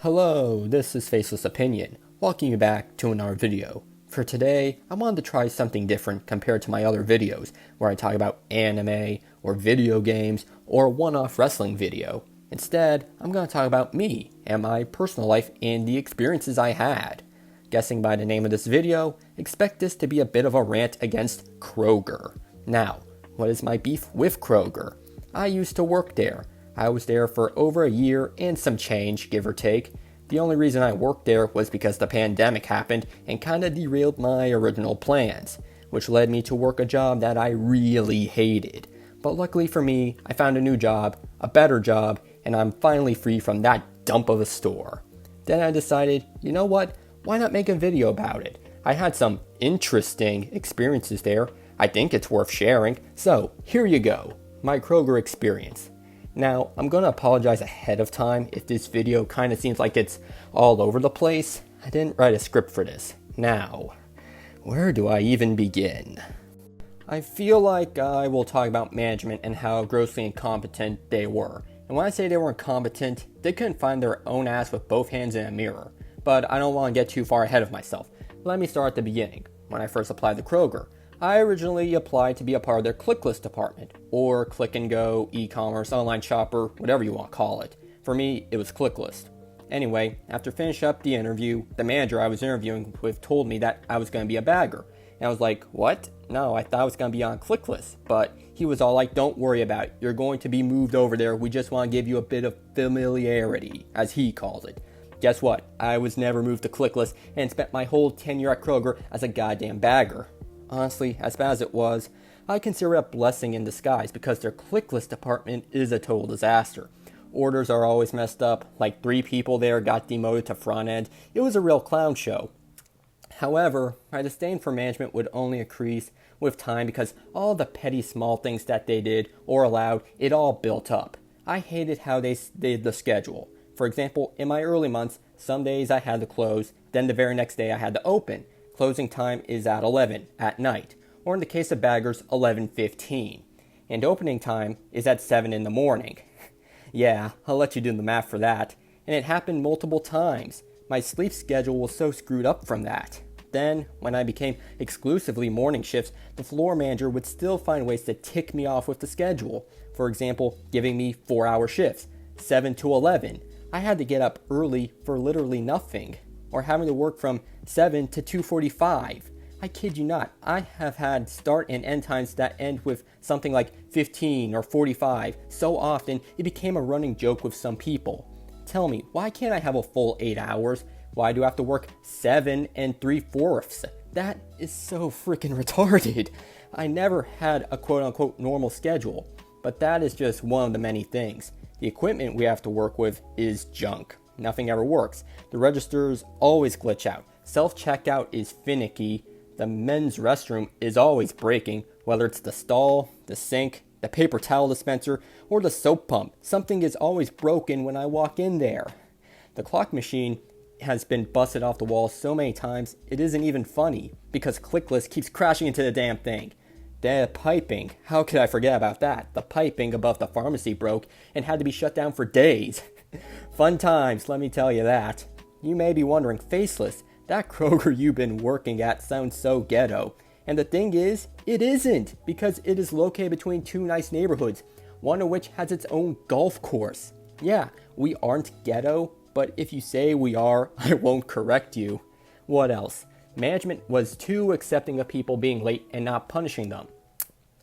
Hello, this is Faceless Opinion. Welcome you back to another video. For today, I wanted to try something different compared to my other videos, where I talk about anime, or video games, or a one-off wrestling video. Instead, I'm going to talk about me, and my personal life, and the experiences I had. Guessing by the name of this video, expect this to be a bit of a rant against Kroger. Now, what is my beef with Kroger? I used to work there. I was there for over a year and some change, give or take. The only reason I worked there was because the pandemic happened and kinda derailed my original plans, which led me to work a job that I really hated. But luckily for me, I found a new job, a better job, and I'm finally free from that dump of a store. Then I decided, you know what, why not make a video about it? I had some interesting experiences there. I think it's worth sharing, so here you go, my Kroger experience. Now, I'm going to apologize ahead of time if this video kind of seems like it's all over the place. I didn't write a script for this. Now, where do I even begin? I feel like I will talk about management and how grossly incompetent they were. And when I say they were incompetent, they couldn't find their own ass with both hands in a mirror. But I don't want to get too far ahead of myself. Let me start at the beginning. When I first applied to Kroger, I originally applied to be a part of their click list department, or click and go, e-commerce, online shopper, whatever you want to call it. For me, it was click list. Anyway, after finishing up the interview, the manager I was interviewing with told me that I was going to be a bagger. And I was like, what? No, I thought I was going to be on click list. But he was all like, don't worry about it. You're going to be moved over there. We just want to give you a bit of familiarity, as he calls it. Guess what? I was never moved to click list and spent my whole tenure at Kroger as a goddamn bagger. Honestly, as bad as it was, I consider it a blessing in disguise because their click list department is a total disaster. Orders are always messed up, like 3 people there got demoted to front end. It was a real clown show. However, my disdain for management would only increase with time because all the petty small things that they did or allowed, it all built up. I hated how they did the schedule. For example, in my early months, some days I had to close, then the very next day I had to open. Closing time is at 11 at night, or in the case of baggers, 11:15. And opening time is at 7 in the morning. Yeah, I'll let you do the math for that. And it happened multiple times. My sleep schedule was so screwed up from that. Then, when I became exclusively morning shifts, the floor manager would still find ways to tick me off with the schedule. For example, giving me 4-hour shifts, 7 to 11. I had to get up early for literally nothing. Or having to work from 7 to 2:45. I kid you not, I have had start and end times that end with something like 15 or 45. So often, it became a running joke with some people. Tell me, why can't I have a full 8 hours? Why do I have to work 7 3/4? That is so freaking retarded. I never had a quote-unquote normal schedule, but that is just one of the many things. The equipment we have to work with is junk. Nothing ever works. The registers always glitch out. Self-checkout is finicky. The men's restroom is always breaking, whether it's the stall, the sink, the paper towel dispenser, or the soap pump. Something is always broken when I walk in there. The clock machine has been busted off the wall so many times, it isn't even funny, because ClickList keeps crashing into the damn thing. The piping, how could I forget about that? The piping above the pharmacy broke and had to be shut down for days. Fun times, let me tell you that. You may be wondering, Faceless, that Kroger you've been working at sounds so ghetto. And the thing is, it isn't, because it is located between 2 nice neighborhoods, one of which has its own golf course. Yeah, we aren't ghetto, but if you say we are, I won't correct you. What else? Management was too accepting of people being late and not punishing them.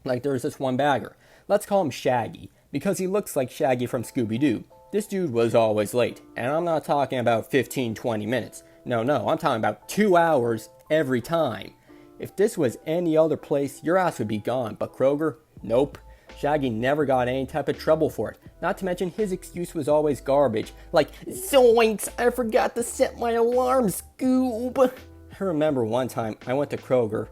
Like there's this one bagger. Let's call him Shaggy, because he looks like Shaggy from Scooby-Doo. This dude was always late, and I'm not talking about 15-20 minutes. No, I'm talking about 2 hours every time. If this was any other place, your ass would be gone, but Kroger, nope. Shaggy never got any type of trouble for it. Not to mention his excuse was always garbage, like, zoinks, I forgot to set my alarm, Scoob. I remember one time I went to Kroger.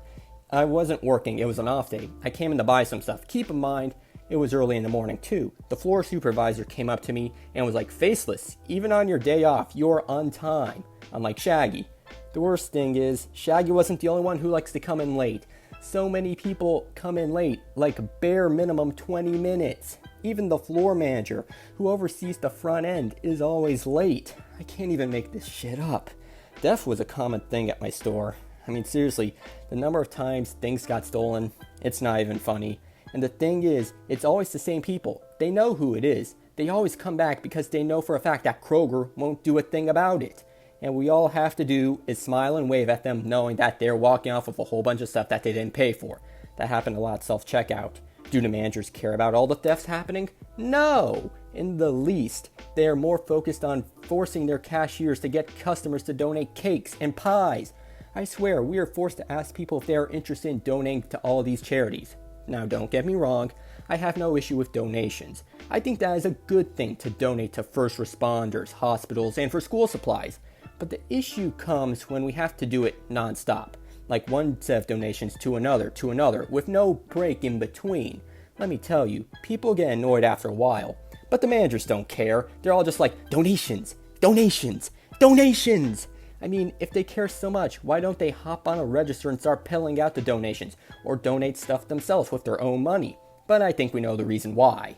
I wasn't working, it was an off day. I came in to buy some stuff. Keep in mind, it was early in the morning too. The floor supervisor came up to me and was like, Faceless, even on your day off, you're on time. I'm like, Shaggy. The worst thing is, Shaggy wasn't the only one who likes to come in late. So many people come in late, like bare minimum 20 minutes. Even the floor manager, who oversees the front end, is always late. I can't even make this shit up. Theft was a common thing at my store. I mean, seriously, the number of times things got stolen, it's not even funny. And the thing is, it's always the same people. They know who it is. They always come back because they know for a fact that Kroger won't do a thing about it. And we all have to do is smile and wave at them, knowing that they're walking off with a whole bunch of stuff that they didn't pay for. That happened a lot at self-checkout. Do the managers care about all the thefts happening? No, in the least. They are more focused on forcing their cashiers to get customers to donate cakes and pies. I swear, we are forced to ask people if they are interested in donating to all of these charities. Now, don't get me wrong, I have no issue with donations. I think that is a good thing to donate to first responders, hospitals, and for school supplies. But the issue comes when we have to do it non-stop. Like one set of donations to another, with no break in between. Let me tell you, people get annoyed after a while. But the managers don't care. They're all just like, donations, donations, donations! I mean, if they care so much, why don't they hop on a register and start peddling out the donations, or donate stuff themselves with their own money? But I think we know the reason why.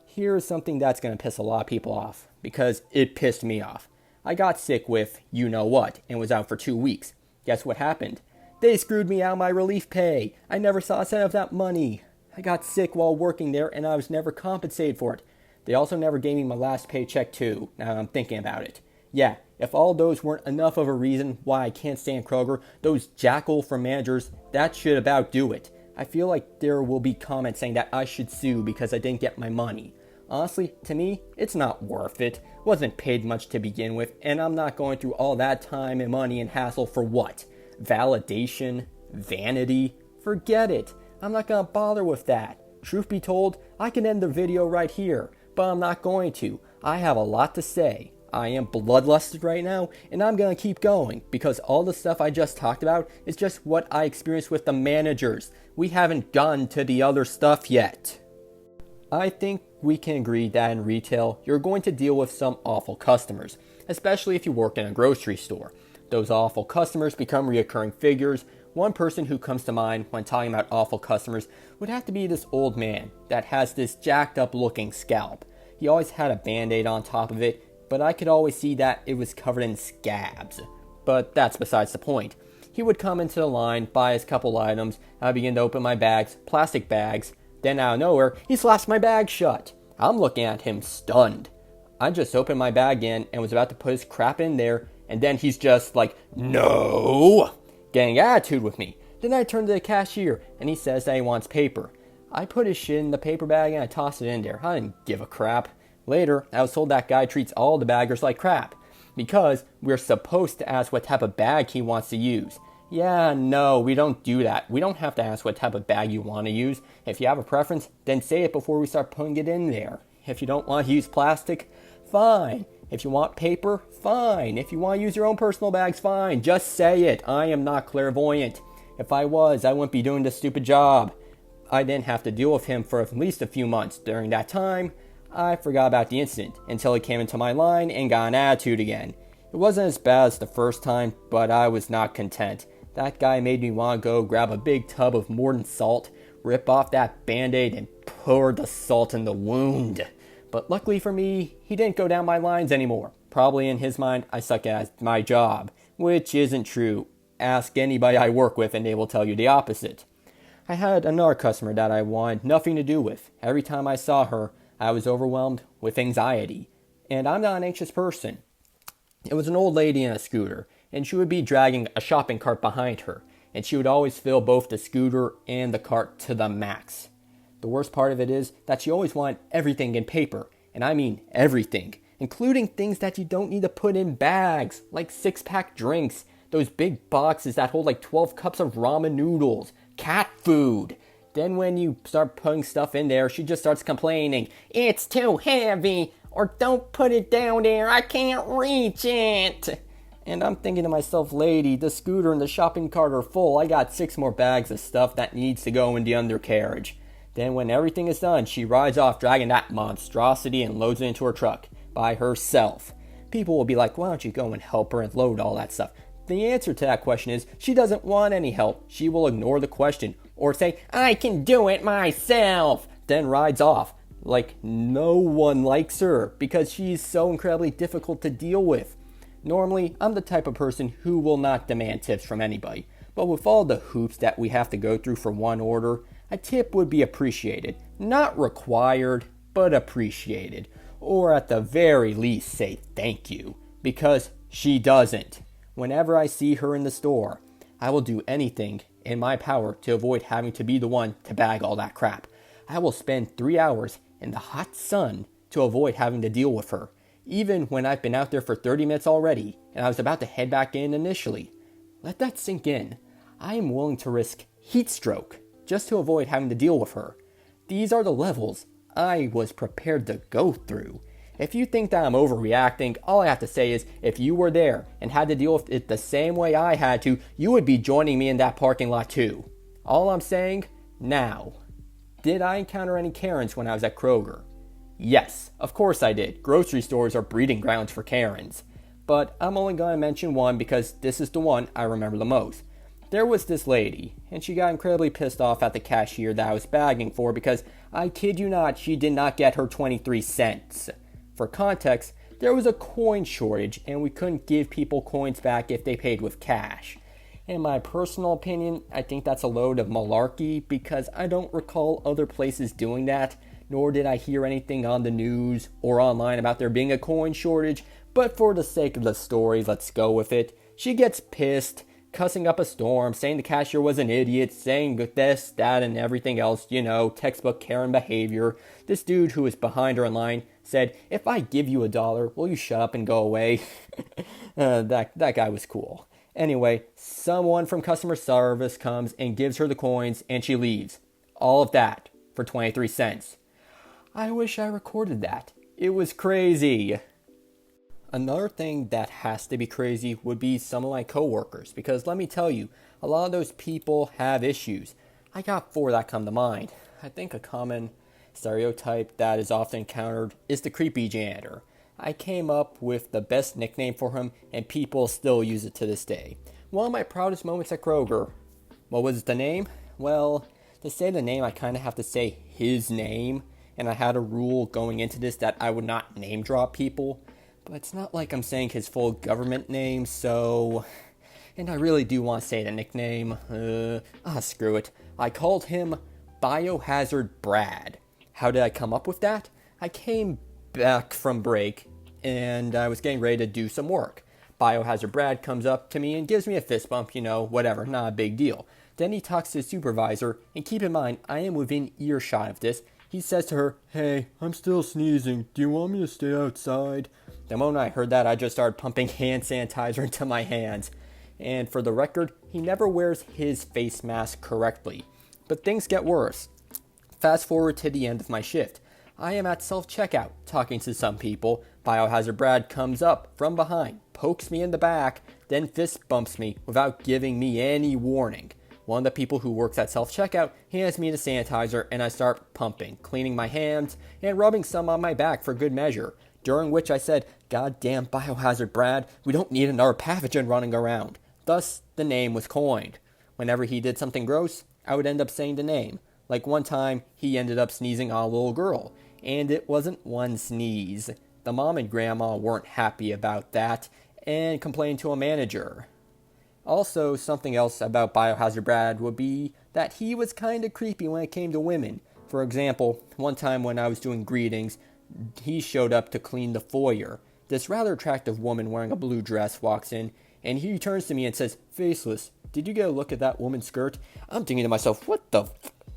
Here's something that's going to piss a lot of people off, because it pissed me off. I got sick with you-know-what, and was out for 2 weeks. Guess what happened? They screwed me out of my relief pay. I never saw a cent of that money. I got sick while working there, and I was never compensated for it. They also never gave me my last paycheck too, now I'm thinking about it. Yeah, if all those weren't enough of a reason why I can't stand Kroger, those jackal from managers, that should about do it. I feel like there will be comments saying that I should sue because I didn't get my money. Honestly, to me, it's not worth it. Wasn't paid much to begin with, and I'm not going through all that time and money and hassle for what? Validation? Vanity? Forget it. I'm not gonna bother with that. Truth be told, I can end the video right here, but I'm not going to. I have a lot to say. I am bloodlusted right now, and I'm gonna keep going, because all the stuff I just talked about is just what I experienced with the managers. We haven't gotten to the other stuff yet. I think we can agree that in retail, you're going to deal with some awful customers, especially if you work in a grocery store. Those awful customers become reoccurring figures. One person who comes to mind when talking about awful customers would have to be this old man that has this jacked up looking scalp. He always had a band-aid on top of it, but I could always see that it was covered in scabs. But that's besides the point. He would come into the line, buy his couple items, I begin to open my bags, plastic bags. Then out of nowhere, he slaps my bag shut. I'm looking at him stunned. I just opened my bag in and was about to put his crap in there, and then he's just like, no! Getting attitude with me. Then I turn to the cashier, and he says that he wants paper. I put his shit in the paper bag and I toss it in there. I didn't give a crap. Later, I was told that guy treats all the baggers like crap, because we're supposed to ask what type of bag he wants to use. Yeah, no, we don't do that. We don't have to ask what type of bag you want to use. If you have a preference, then say it before we start putting it in there. If you don't want to use plastic, fine. If you want paper, fine. If you want to use your own personal bags, fine. Just say it. I am not clairvoyant. If I was, I wouldn't be doing this stupid job. I didn't have to deal with him for at least a few months. During that time, I forgot about the incident until he came into my line and got an attitude again. It wasn't as bad as the first time, but I was not content. That guy made me want to go grab a big tub of Morton salt, rip off that band-aid, and pour the salt in the wound. But luckily for me, he didn't go down my lines anymore. Probably in his mind, I suck at my job, which isn't true. Ask anybody I work with and they will tell you the opposite. I had another customer that I wanted nothing to do with. Every time I saw her, I was overwhelmed with anxiety. And I'm not an anxious person. It was an old lady in a scooter, and she would be dragging a shopping cart behind her, and she would always fill both the scooter and the cart to the max. The worst part of it is that she always wanted everything in paper, and I mean everything, including things that you don't need to put in bags, like 6-pack drinks, those big boxes that hold like 12 cups of ramen noodles, cat food. Then when you start putting stuff in there, she just starts complaining, "It's too heavy," or "Don't put it down there, I can't reach it." And I'm thinking to myself, lady, the scooter and the shopping cart are full. I got 6 more bags of stuff that needs to go in the undercarriage. Then when everything is done, she rides off dragging that monstrosity and loads it into her truck by herself. People will be like, why don't you go and help her and load all that stuff? The answer to that question is, she doesn't want any help. She will ignore the question or say, I can do it myself, then rides off. Like, no one likes her because she's so incredibly difficult to deal with. Normally, I'm the type of person who will not demand tips from anybody, but with all the hoops that we have to go through for one order, a tip would be appreciated. Not required, but appreciated. Or at the very least, say thank you, because she doesn't. Whenever I see her in the store, I will do anything in my power to avoid having to be the one to bag all that crap. I will spend 3 hours in the hot sun to avoid having to deal with her, even when I've been out there for 30 minutes already and I was about to head back in initially. Let that sink in. I am willing to risk heat stroke just to avoid having to deal with her. These are the levels I was prepared to go through. If you think that I'm overreacting, all I have to say is if you were there and had to deal with it the same way I had to, you would be joining me in that parking lot too. All I'm saying, now, did I encounter any Karens when I was at Kroger? Yes, of course I did. Grocery stores are breeding grounds for Karens. But I'm only going to mention one because this is the one I remember the most. There was this lady, and she got incredibly pissed off at the cashier that I was bagging for because, I kid you not, she did not get her 23 cents. For context, there was a coin shortage and we couldn't give people coins back if they paid with cash. In my personal opinion, I think that's a load of malarkey because I don't recall other places doing that, nor did I hear anything on the news or online about there being a coin shortage, but for the sake of the story, let's go with it. She gets pissed, cussing up a storm, saying the cashier was an idiot, saying this, that, and everything else, textbook Karen behavior. This dude who was behind her in line said, "If I give you $1, will you shut up and go away?" That guy was cool. Anyway, someone from customer service comes and gives her the coins and she leaves. All of that for 23 cents. I wish I recorded that. It was crazy. Another thing that has to be crazy would be some of my coworkers, because let me tell you, a lot of those people have issues. I got 4 that come to mind. I think a common stereotype that is often encountered is the creepy janitor. I came up with the best nickname for him, and people still use it to this day. One of my proudest moments at Kroger. What was the name? Well, to say the name, I kind of have to say his name, and I had a rule going into this that I would not name drop people. But it's not like I'm saying his full government name, so... And I really do want to say the nickname. Screw it. I called him Biohazard Brad. How did I come up with that? I came back from break, and I was getting ready to do some work. Biohazard Brad comes up to me and gives me a fist bump, whatever, not a big deal. Then he talks to his supervisor, and keep in mind, I am within earshot of this. He says to her, "Hey, I'm still sneezing. Do you want me to stay outside?" The moment I heard that, I just started pumping hand sanitizer into my hands. And for the record, he never wears his face mask correctly. But things get worse. Fast forward to the end of my shift. I am at self-checkout, talking to some people. Biohazard Brad comes up from behind, pokes me in the back, then fist bumps me without giving me any warning. One of the people who works at self-checkout hands me the sanitizer and I start pumping, cleaning my hands, and rubbing some on my back for good measure. During which I said, "Goddamn Biohazard Brad, we don't need another pathogen running around." Thus, the name was coined. Whenever he did something gross, I would end up saying the name. Like one time, he ended up sneezing on a little girl. And it wasn't one sneeze. The mom and grandma weren't happy about that and complained to a manager. Also, something else about Biohazard Brad would be that he was kind of creepy when it came to women. For example, one time when I was doing greetings, he showed up to clean the foyer. This rather attractive woman wearing a blue dress walks in, and he turns to me and says, "Faceless, did you get a look at that woman's skirt?" I'm thinking to myself, what the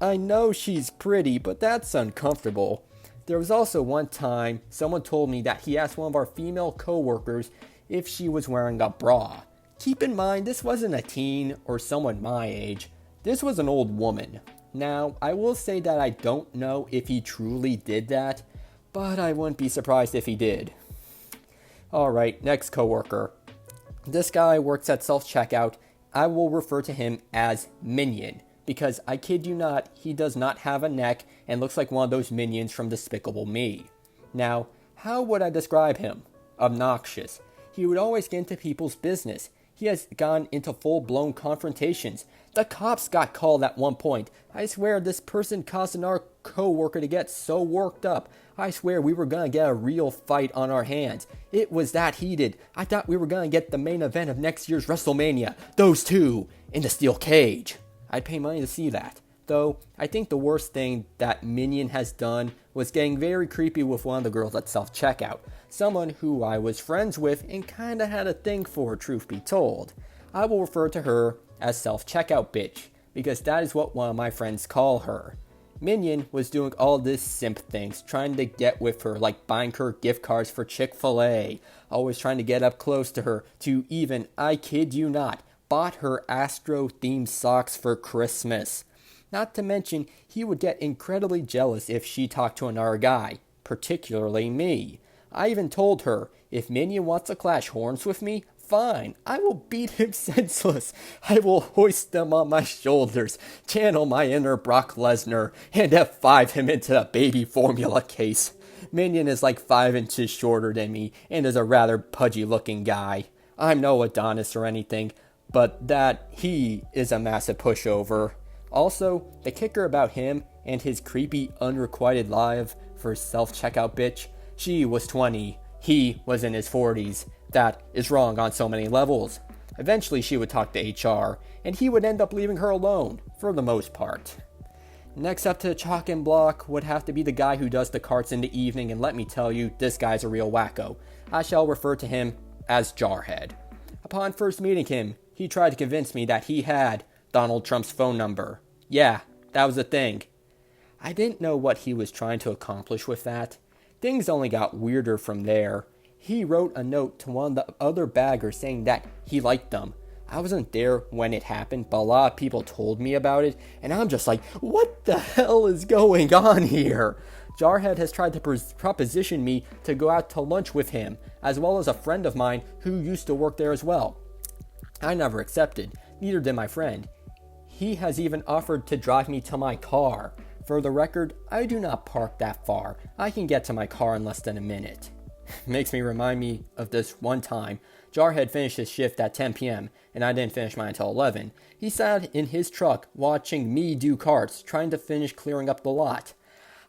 I know she's pretty, but that's uncomfortable. There was also one time someone told me that he asked one of our female coworkers if she was wearing a bra. Keep in mind, this wasn't a teen or someone my age. This was an old woman. Now, I will say that I don't know if he truly did that, but I wouldn't be surprised if he did. Alright, next coworker. This guy works at self-checkout. I will refer to him as Minion, because I kid you not, he does not have a neck and looks like one of those minions from Despicable Me. Now, how would I describe him? Obnoxious. He would always get into people's business. He has gone into full-blown confrontations. The cops got called at one point. I swear this person caused another coworker to get so worked up. I swear we were gonna get a real fight on our hands. It was that heated. I thought we were gonna get the main event of next year's WrestleMania. Those two in the steel cage. I'd pay money to see that. Though, I think the worst thing that Minion has done was getting very creepy with one of the girls at self-checkout. Someone who I was friends with and kinda had a thing for, truth be told. I will refer to her as self-checkout bitch, because that is what one of my friends call her. Minion was doing all this simp things, trying to get with her, like buying her gift cards for Chick-fil-A, always trying to get up close to her, to even, I kid you not, bought her Astro-themed socks for Christmas. Not to mention, he would get incredibly jealous if she talked to another guy, particularly me. I even told her, if Minion wants to clash horns with me, fine, I will beat him senseless. I will hoist them on my shoulders, channel my inner Brock Lesnar, and F5 him into the baby formula case. Minion is like 5 inches shorter than me, and is a rather pudgy looking guy. I'm no Adonis or anything, but that he is a massive pushover. Also, the kicker about him and his creepy unrequited live for self-checkout bitch, she was 20, he was in his 40s. That is wrong on so many levels. Eventually she would talk to HR, and he would end up leaving her alone, for the most part. Next up to the chalk and block would have to be the guy who does the carts in the evening, and let me tell you, this guy's a real wacko. I shall refer to him as Jarhead. Upon first meeting him, he tried to convince me that he had Donald Trump's phone number. Yeah, that was a thing. I didn't know what he was trying to accomplish with that. Things only got weirder from there. He wrote a note to one of the other baggers saying that he liked them. I wasn't there when it happened, but a lot of people told me about it, and I'm just like, what the hell is going on here? Jarhead has tried to proposition me to go out to lunch with him, as well as a friend of mine who used to work there as well. I never accepted, neither did my friend. He has even offered to drive me to my car. For the record, I do not park that far. I can get to my car in less than a minute. Makes me remind me of this one time. Jarhead finished his shift at 10 p.m. and I didn't finish mine until 11. He sat in his truck watching me do carts, trying to finish clearing up the lot.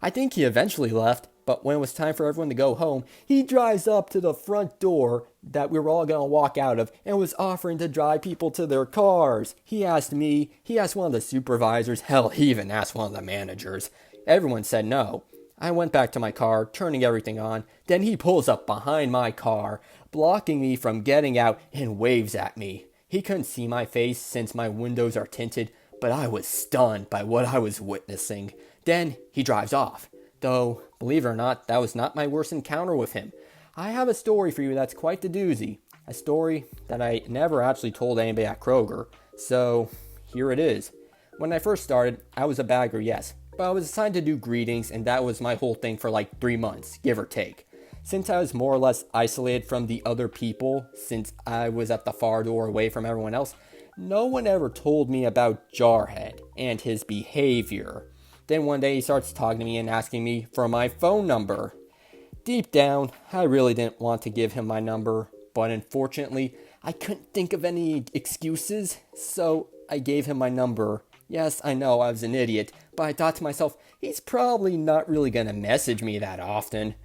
I think he eventually left, but when it was time for everyone to go home, he drives up to the front door that we were all going to walk out of and was offering to drive people to their cars. He asked me, he asked one of the supervisors, hell, he even asked one of the managers. Everyone said no. I went back to my car, turning everything on. Then he pulls up behind my car, blocking me from getting out, and waves at me. He couldn't see my face since my windows are tinted, but I was stunned by what I was witnessing. Then he drives off. Though, believe it or not, that was not my worst encounter with him. I have a story for you that's quite the doozy. A story that I never actually told anybody at Kroger. So, here it is. When I first started, I was a bagger, yes. But I was assigned to do greetings, and that was my whole thing for like 3 months, give or take. Since I was more or less isolated from the other people, since I was at the far door away from everyone else, no one ever told me about Jarhead and his behavior. Then one day he starts talking to me and asking me for my phone number. Deep down, I really didn't want to give him my number, but unfortunately, I couldn't think of any excuses, so I gave him my number. Yes, I know I was an idiot, but I thought to myself, he's probably not really gonna message me that often.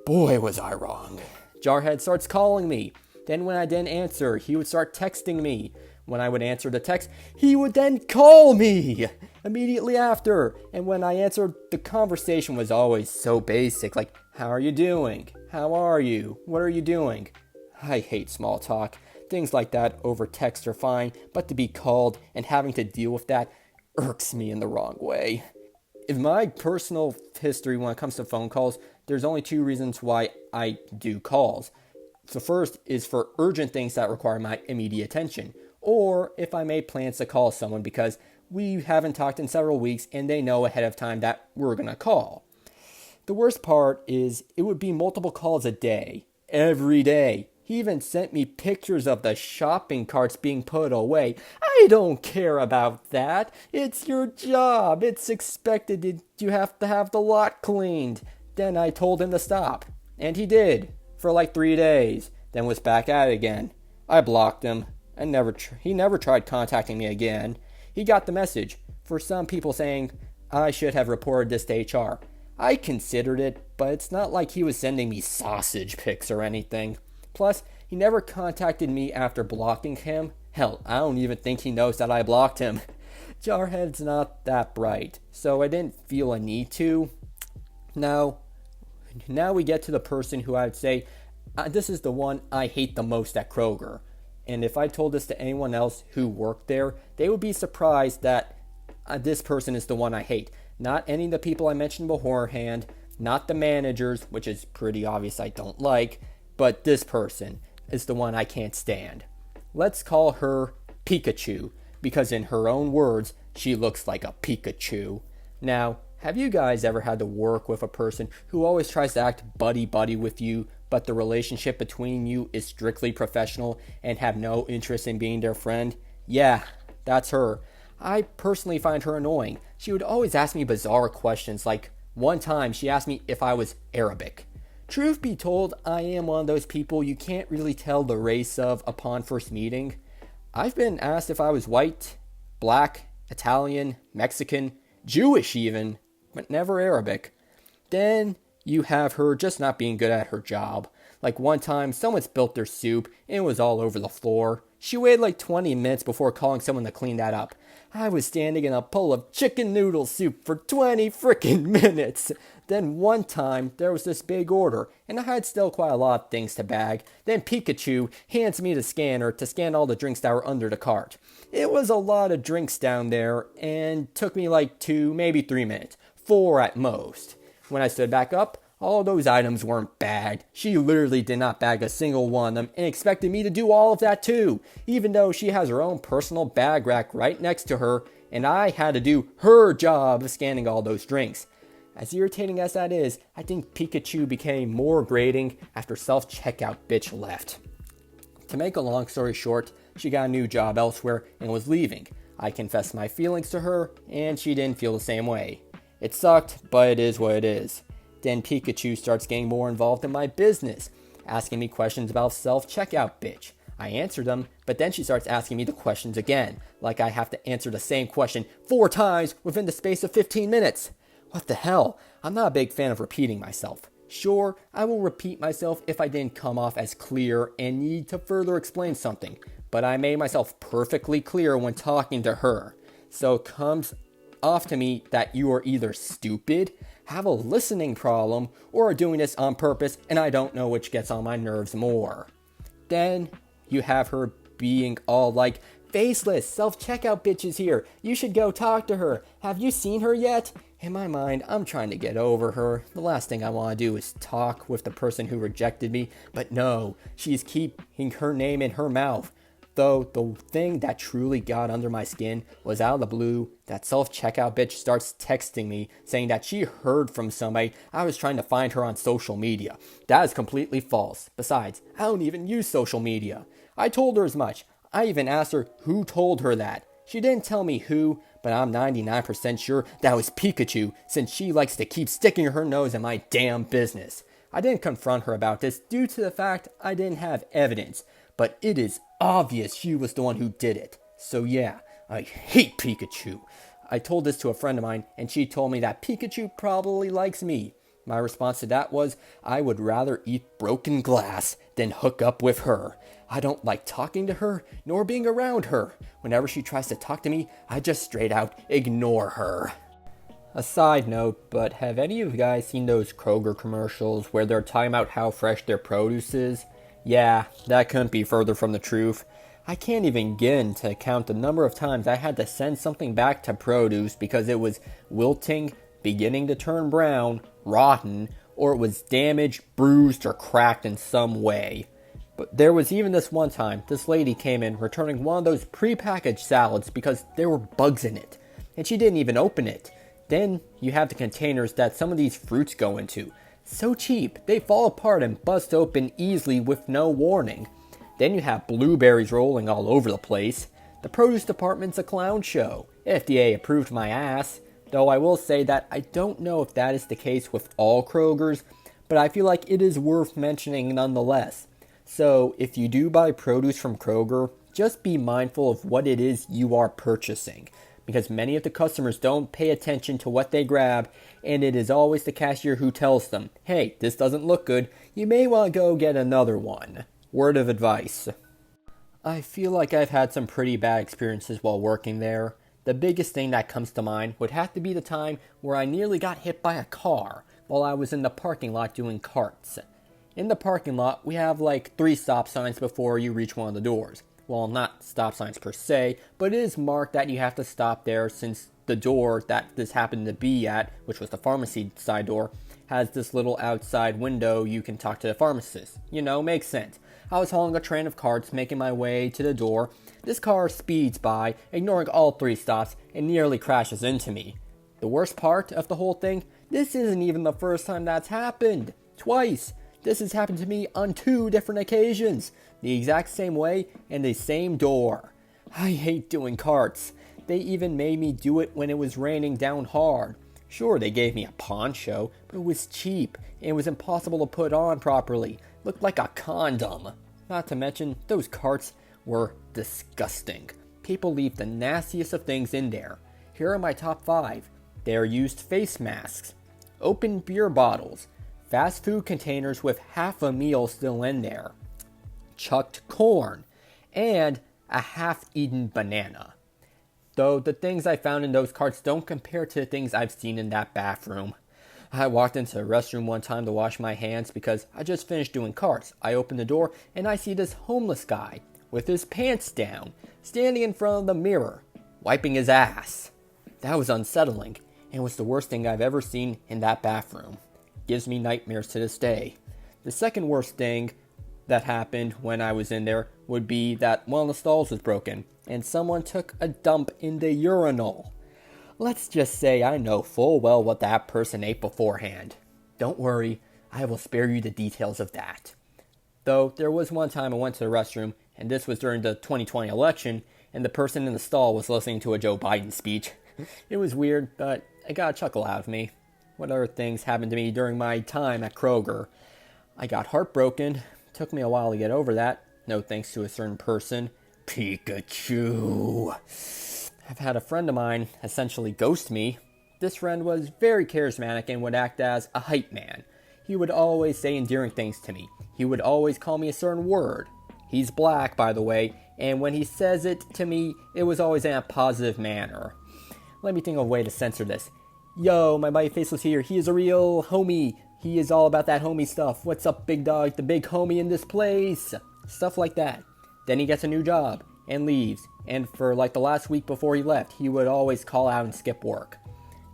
Boy, was I wrong. Jarhead starts calling me. Then when I didn't answer, he would start texting me. When I would answer the text, he would then call me immediately after. And when I answered, the conversation was always so basic, like, how are you doing? How are you? What are you doing? I hate small talk. Things like that over text are fine, but to be called and having to deal with that irks me in the wrong way. In my personal history when it comes to phone calls, there's only 2 reasons why I do calls. The first is for urgent things that require my immediate attention, or if I made plans to call someone because we haven't talked in several weeks and they know ahead of time that we're going to call. The worst part is it would be multiple calls a day, every day. He even sent me pictures of the shopping carts being put away. I don't care about that. It's your job. It's expected you have to have the lot cleaned. Then I told him to stop. And he did. For like 3 days. Then was back at it again. I blocked him. He never tried contacting me again. He got the message. For some people saying, I should have reported this to HR. I considered it, but it's not like he was sending me sausage pics or anything. Plus, he never contacted me after blocking him. Hell, I don't even think he knows that I blocked him. Jarhead's not that bright, so I didn't feel a need to. Now we get to the person who I would say, this is the one I hate the most at Kroger. And if I told this to anyone else who worked there, they would be surprised that this person is the one I hate. Not any of the people I mentioned beforehand, not the managers, which is pretty obvious I don't like, but this person is the one I can't stand. Let's call her Pichu, because in her own words, she looks like a Pikachu. Now, have you guys ever had to work with a person who always tries to act buddy-buddy with you, but the relationship between you is strictly professional and have no interest in being their friend? Yeah, that's her. I personally find her annoying. She would always ask me bizarre questions, like one time she asked me if I was Arabic. Truth be told, I am one of those people you can't really tell the race of upon first meeting. I've been asked if I was white, black, Italian, Mexican, Jewish even, but never Arabic. Then you have her just not being good at her job. Like one time, someone spilled their soup and it was all over the floor. She waited like 20 minutes before calling someone to clean that up. I was standing in a bowl of chicken noodle soup for 20 frickin' minutes. Then one time, there was this big order, and I had still quite a lot of things to bag. Then Pichu hands me the scanner to scan all the drinks that were under the cart. It was a lot of drinks down there, and took me like 2, maybe 3 minutes. 4 at most. When I stood back up, all those items weren't bagged. She literally did not bag a single one of them and expected me to do all of that too, even though she has her own personal bag rack right next to her, and I had to do her job of scanning all those drinks. As irritating as that is, I think Pichu became more grating after self-checkout bitch left. To make a long story short, she got a new job elsewhere and was leaving. I confessed my feelings to her, and she didn't feel the same way. It sucked, but it is what it is. Then Pichu starts getting more involved in my business, asking me questions about self-checkout bitch. I answered them, but then she starts asking me the questions again, like I have to answer the same question 4 times within the space of 15 minutes. What the hell? I'm not a big fan of repeating myself. Sure, I will repeat myself if I didn't come off as clear and need to further explain something, but I made myself perfectly clear when talking to her. So it comes off to me that you are either stupid, have a listening problem, or are doing this on purpose, and I don't know which gets on my nerves more. Then you have her being all like, faceless, self-checkout bitch is here. You should go talk to her. Have you seen her yet? In my mind, I'm trying to get over her. The last thing I want to do is talk with the person who rejected me. But no, she's keeping her name in her mouth. Though the thing that truly got under my skin was out of the blue, that self-checkout bitch starts texting me saying that she heard from somebody I was trying to find her on social media. That is completely false. Besides, I don't even use social media. I told her as much. I even asked her who told her that. She didn't tell me who, but I'm 99% sure that was Pichu, since she likes to keep sticking her nose in my damn business. I didn't confront her about this due to the fact I didn't have evidence, but it is obvious she was the one who did it. So yeah, I hate Pichu. I told this to a friend of mine, and she told me that Pichu probably likes me. My response to that was, I would rather eat broken glass than hook up with her. I don't like talking to her, nor being around her. Whenever she tries to talk to me, I just straight out ignore her. A side note, but have any of you guys seen those Kroger commercials where they're talking about how fresh their produce is? Yeah, that couldn't be further from the truth. I can't even begin to count the number of times I had to send something back to produce because it was wilting, beginning to turn brown, rotten, or it was damaged, bruised, or cracked in some way. But there was even this one time, this lady came in returning one of those prepackaged salads because there were bugs in it, and she didn't even open it. Then you have the containers that some of these fruits go into. So cheap, they fall apart and bust open easily with no warning. Then you have blueberries rolling all over the place. The produce department's a clown show. FDA approved my ass. Though I will say that I don't know if that is the case with all Krogers, but I feel like it is worth mentioning nonetheless. So if you do buy produce from Kroger, just be mindful of what it is you are purchasing. because many of the customers don't pay attention to what they grab, and it is always the cashier who tells them, hey, this doesn't look good, you may want to go get another one. Word of advice. I feel like I've had some pretty bad experiences while working there. The biggest thing that comes to mind would have to be the time where I nearly got hit by a car while I was in the parking lot doing carts. In the parking lot, we have like 3 stop signs before you reach one of the doors. Well, not stop signs per se, but it is marked that you have to stop there since the door that this happened to be at, which was the pharmacy side door, has this little outside window you can talk to the pharmacist. Makes sense. I was hauling a train of carts, making my way to the door. This car speeds by, ignoring all 3 stops, and nearly crashes into me. The worst part of the whole thing, this isn't even the first time that's happened. Twice. This has happened to me on 2 different occasions. The exact same way and the same door. I hate doing carts. They even made me do it when it was raining down hard. Sure, they gave me a poncho, but it was cheap and it was impossible to put on properly. Looked like a condom. Not to mention, those carts were disgusting. People leave the nastiest of things in there. Here are my top 5. There used face masks, open beer bottles, fast food containers with half a meal still in there, chucked corn, and a half-eaten banana. Though the things I found in those carts don't compare to the things I've seen in that bathroom. I walked into the restroom one time to wash my hands because I just finished doing carts. I open the door and I see this homeless guy with his pants down, standing in front of the mirror, wiping his ass. That was unsettling and was the worst thing I've ever seen in that bathroom. Gives me nightmares to this day. The second worst thing that happened when I was in there would be that one of the stalls was broken and someone took a dump in the urinal. Let's just say I know full well what that person ate beforehand. Don't worry, I will spare you the details of that. Though there was one time I went to the restroom, and this was during the 2020 election, and the person in the stall was listening to a Joe Biden speech. It was weird, but it got a chuckle out of me. What other things happened to me during my time at Kroger? I got heartbroken. Took me a while to get over that. No thanks to a certain person. Pichu. I've had a friend of mine essentially ghost me. This friend was very charismatic and would act as a hype man. He would always say endearing things to me. He would always call me a certain word. He's black, by the way, and when he says it to me, it was always in a positive manner. Let me think of a way to censor this. Yo, my buddy Faceless here. He is a real homie. He is all about that homie stuff. What's up, big dog? The big homie in this place. Stuff like that. Then he gets a new job and leaves. And for like the last week before he left, he would always call out and skip work.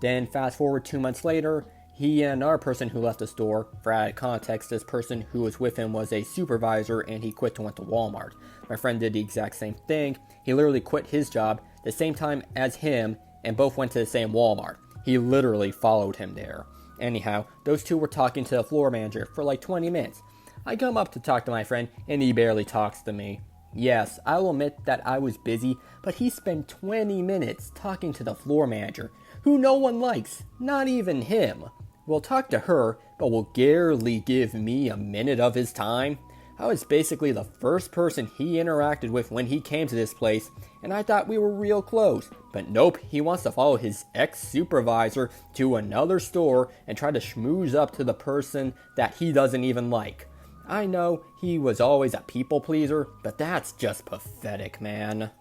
Then fast forward 2 months later, he and another person who left the store, for added context, this person who was with him was a supervisor and he quit and went to Walmart. My friend did the exact same thing. He literally quit his job the same time as him and both went to the same Walmart. He literally followed him there. Anyhow, those two were talking to the floor manager for like 20 minutes. I come up to talk to my friend and he barely talks to me. Yes, I will admit that I was busy, but he spent 20 minutes talking to the floor manager, who no one likes, not even him. Will talk to her, but will barely give me a minute of his time. I was basically the first person he interacted with when he came to this place, and I thought we were real close. But nope, he wants to follow his ex-supervisor to another store and try to schmooze up to the person that he doesn't even like. I know he was always a people pleaser, but that's just pathetic, man.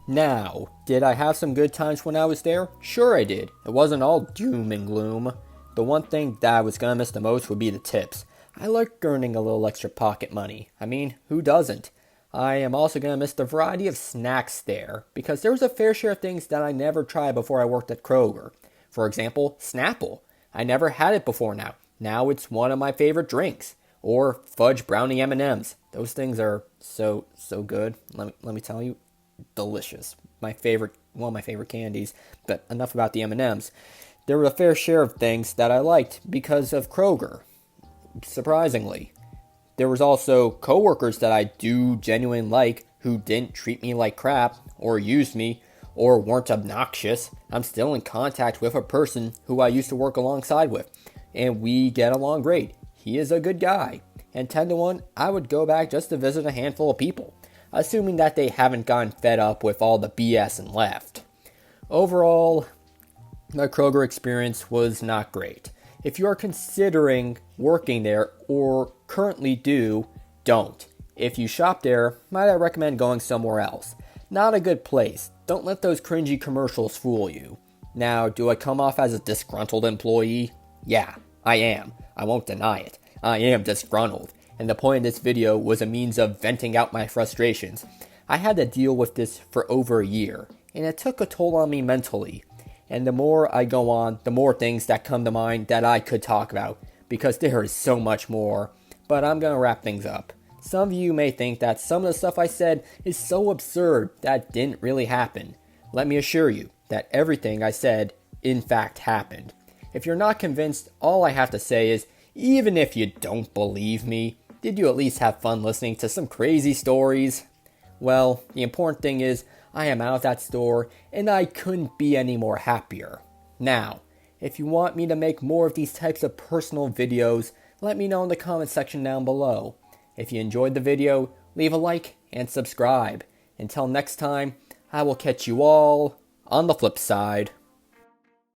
Now, did I have some good times when I was there? Sure I did. It wasn't all doom and gloom. The one thing that I was gonna miss the most would be the tips. I like earning a little extra pocket money. I mean, who doesn't? I am also gonna miss the variety of snacks there, because there was a fair share of things that I never tried before I worked at Kroger. For example, Snapple. I never had it before now. Now it's one of my favorite drinks. Or fudge brownie M&Ms. Those things are so good. Let me tell you, delicious. One of my favorite candies. But enough about the M&Ms. There were a fair share of things that I liked because of Kroger. Surprisingly. There was also coworkers that I do genuinely like who didn't treat me like crap or use me or weren't obnoxious. I'm still in contact with a person who I used to work alongside with, and we get along great. He is a good guy, and 10 to 1, I would go back just to visit a handful of people, assuming that they haven't gotten fed up with all the BS and left. Overall, my Kroger experience was not great. If you are considering working there or currently do, don't. If you shop there, might I recommend going somewhere else. Not a good place. Don't let those cringy commercials fool you. Now, do I come off as a disgruntled employee? Yeah, I am. I won't deny it. I am disgruntled. And the point of this video was a means of venting out my frustrations. I had to deal with this for over a year, and it took a toll on me mentally. And the more I go on, the more things that come to mind that I could talk about, because there is so much more. But I'm going to wrap things up. Some of you may think that some of the stuff I said is so absurd that didn't really happen. Let me assure you that everything I said, in fact, happened. If you're not convinced, all I have to say is, even if you don't believe me, did you at least have fun listening to some crazy stories? Well, the important thing is, I am out of that store, and I couldn't be any more happier. Now, if you want me to make more of these types of personal videos, let me know in the comment section down below. If you enjoyed the video, leave a like and subscribe. Until next time, I will catch you all on the flip side.